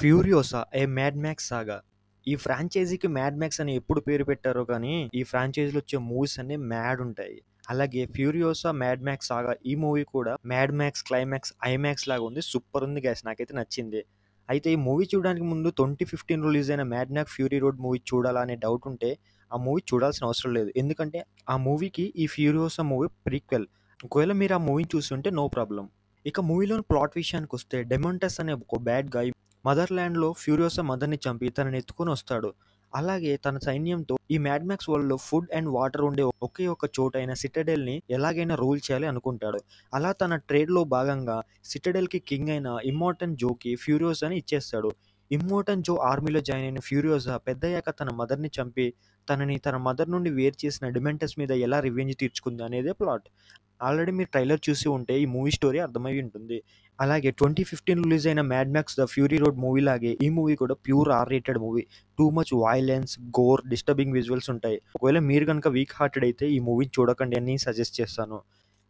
Furiosa ఏ mad max సాగా. ఈ ఫ్రాంచైజీకి mad max అని ఎప్పుడు పేరు పెట్టారో కానీ, ఈ ఫ్రాంచైజీలో వచ్చే మూవీస్ అన్నీ మ్యాడ్ ఉంటాయి. అలాగే ఫ్యూరియోసా మ్యాడ్ మ్యాక్స్ సాగా ఈ మూవీ కూడా మ్యాడ్ మ్యాక్స్ క్లైమాక్స్ ఐమాక్స్ లాగా ఉంది. సూపర్ ఉంది గైస్, నాకైతే నచ్చింది. అయితే ఈ మూవీ చూడడానికి ముందు 2015 రిలీజ్ అయిన Mad max fury Road movie చూడాలా అనే డౌట్ ఉంటే ఆ మూవీ చూడాల్సిన అవసరం లేదు. ఎందుకంటే ఆ మూవీకి ఈ ఫ్యూరియోసా మూవీ ప్రీక్వెల్. ఒకవేళ మీరు ఆ మూవీని చూస్తుంటే నో ప్రాబ్లం. ఇక మూవీలోని ప్లాట్ విషయానికి వస్తే, డెమాంటస్ అనే ఒక బ్యాడ్ గాయ్ మదర్‌ల్యాండ్‌లో ఫ్యూరియోసా మదర్‌ని చంపి తనని ఎత్తుకొని వస్తాడు. అలాగే తన సైన్యంతో ఈ మ్యాడ్ మ్యాక్స్ వరల్డ్‌లో ఫుడ్ అండ్ వాటర్ ఉండే ఒకే ఒక చోటైన సిటడెల్‌ని ఎలాగైనా రూల్ చేయాలి అనుకుంటాడు. అలా తన ట్రేడ్‌లో భాగంగా సిటడెల్‌కి కింగ్ అయిన ఇమ్మోర్టన్ జోకి ఫ్యూరియోసాని ఇచ్చేస్తాడు. ఇమ్మోర్టన్ జో ఆర్మీలో జాయిన్ అయిన ఫ్యూరియోసా పెద్దయ్యాక తన మదర్‌ని చంపి తనని తన మదర్ నుండి వేరు చేసిన డెమెంటస్ మీద ఎలా రివెంజ్ తీర్చుకుంది అనేదే ప్లాట్. ఆల్రెడీ మీరు ట్రైలర్ చూసి ఉంటే ఈ మూవీ స్టోరీ అర్థమై ఉంటుంది. అలాగే 2015 రిలీజ్ అయిన Mad Max the Fury Road movie లాగే ఈ మూవీ కూడా pure R rated movie. Too much violence, gore, disturbing visuals ఉంటాయి. ఒకవేళ మీరు కనుక వీక్ హార్టెడ్ అయితే ఈ మూవీని చూడకండి అని సజెస్ట్ చేస్తాను.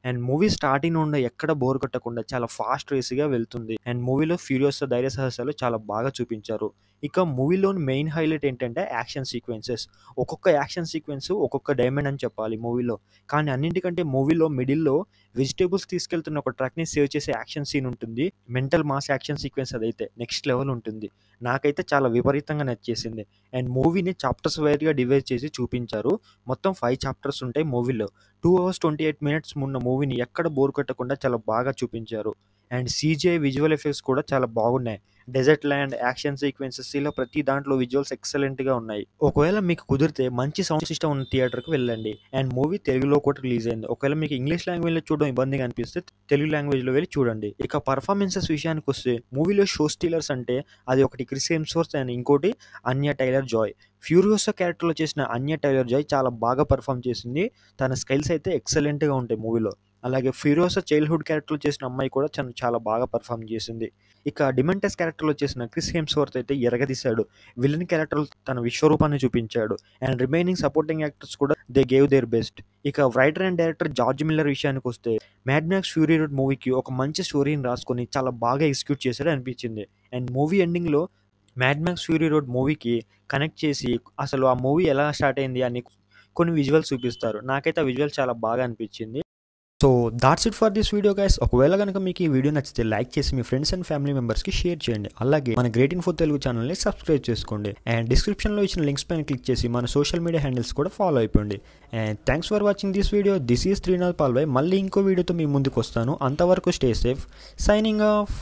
అండ్ మూవీ స్టార్టింగ్ నుండి ఎక్కడ బోర్ కొట్టకుండా చాలా ఫాస్ట్ రేస్‌గా వెళ్తుంది. అండ్ మూవీలో ఫ్యూరియోసా ధైర్య సాహసాలు చాలా బాగా చూపించారు. ఇక మూవీలోని మెయిన్ హైలైట్ ఏంటంటే యాక్షన్ సీక్వెన్సెస్. ఒక్కొక్క యాక్షన్ సీక్వెన్స్ ఒక్కొక్క డైమండ్ అని చెప్పాలి మూవీలో. కానీ అన్నింటికంటే మూవీలో మిడిల్‌లో వెజిటబుల్స్ తీసుకెళ్తున్న ఒక ట్రక్‌ని సేవ్ చేసే యాక్షన్ సీన్ ఉంటుంది. మెంటల్ మాస్ యాక్షన్ సీక్వెన్స్ అదైతే నెక్స్ట్ లెవెల్ ఉంటుంది. నాకైతే చాలా విపరీతంగా నచ్చేసింది. అండ్ మూవీని చాప్టర్స్ వైస్‌గా డివైడ్ చేసి చూపించారు. మొత్తం 5 చాప్టర్స్ ఉంటాయి మూవీలో. 2 అవర్స్ 28 మినిట్స్ ఉన్న మూవీని ఎక్కడ బోర్ కొట్టకుండా చాలా బాగా చూపించారు. అండ్ సీజీఐ విజువల్ ఎఫెక్ట్స్ కూడా చాలా బాగున్నాయి. డెజర్ట్ ల్యాండ్, యాక్షన్ సీక్వెన్సెస్ ఇలా ప్రతి దాంట్లో విజువల్స్ ఎక్సలెంట్‌గా ఉన్నాయి. ఒకవేళ మీకు కుదిరితే మంచి సౌండ్ సిస్టమ్ ఉన్న థియేటర్‌కి వెళ్ళండి. అండ్ మూవీ తెలుగులో కూడా రిలీజ్ అయింది. ఒకవేళ మీకు ఇంగ్లీష్ లాంగ్వేజ్‌లో చూడడం ఇబ్బందిగా అనిపిస్తే తెలుగు లాంగ్వేజ్‌లో వెళ్ళి చూడండి. ఇక పర్ఫార్మెన్సెస్ విషయానికి వస్తే మూవీలో షో స్టీలర్స్ అంటే అది ఒకటి క్రిస్ హెమ్స్వర్త్ అండ్ ఇంకోటి అన్య టైలర్ జాయ్. ఫ్యూరియోసా క్యారెక్టర్‌లో చేసిన అన్య టైలర్ జాయ్ చాలా బాగా పర్ఫార్మ్ చేసింది. తన స్కిల్స్ అయితే ఎక్సలెంట్‌గా ఉంటాయి మూవీలో. అలాగే ఫ్యూరియోసా చైల్డ్‌హుడ్ క్యారెక్టర్‌లో చేసిన అమ్మాయి కూడా చాలా బాగా పర్ఫార్మ్ చేసింది. ఇక డిమెంటస్ క్యారెక్టర్‌లో చేసిన క్రిస్ హెమ్స్వర్త్ అయితే ఎరగదీశాడు. విలన్ క్యారెక్టర్‌లో తన విశ్వరూపాన్ని చూపించాడు. అండ్ రిమైనింగ్ సపోర్టింగ్ యాక్టర్స్ కూడా దే గేవ్ దేర్ బెస్ట్. ఇక writer and director George Miller విషయానికి వస్తే, మ్యాడ్ మ్యాక్స్ ఫ్యూరీ రోడ్ మూవీకి ఒక మంచి స్టోరీని రాసుకొని చాలా బాగా ఎగ్జిక్యూట్ చేశాడు అనిపించింది. అండ్ మూవీ ఎండింగ్‌లో మ్యాడ్ మ్యాక్స్ ఫ్యూరీ రోడ్ మూవీకి కనెక్ట్ చేసి అసలు ఆ మూవీ ఎలా స్టార్ట్ అయింది అని కొన్ని విజువల్స్ చూపిస్తారు. నాకైతే ఆ విజువల్ చాలా బాగా అనిపించింది. So that's it for this video guys. ఒకవేళ కనుక మీకు ఈ వీడియో నచ్చితే లైక్ చేసి మీ ఫ్రెండ్స్ అండ్ ఫ్యామిలీ మెంబర్స్కి షేర్ చేయండి. అలాగే మన గ్రేట్ ఇన్ఫో తెలుగు ఛానల్ని సబ్స్క్రైబ్ చేసుకోండి. అండ్ డిస్క్రిప్షన్లో ఇచ్చిన లింక్స్ పైన క్లిక్ చేసి మన సోషల్ మీడియా హ్యాండిల్స్ కూడా ఫాలో అయిపోండి. And thanks for watching this video. This is Srinath Palvai. మళ్ళీ ఇంకో వీడియోతో మీ ముందుకు వస్తాను. అంతవరకు స్టే సేఫ్. Signing off.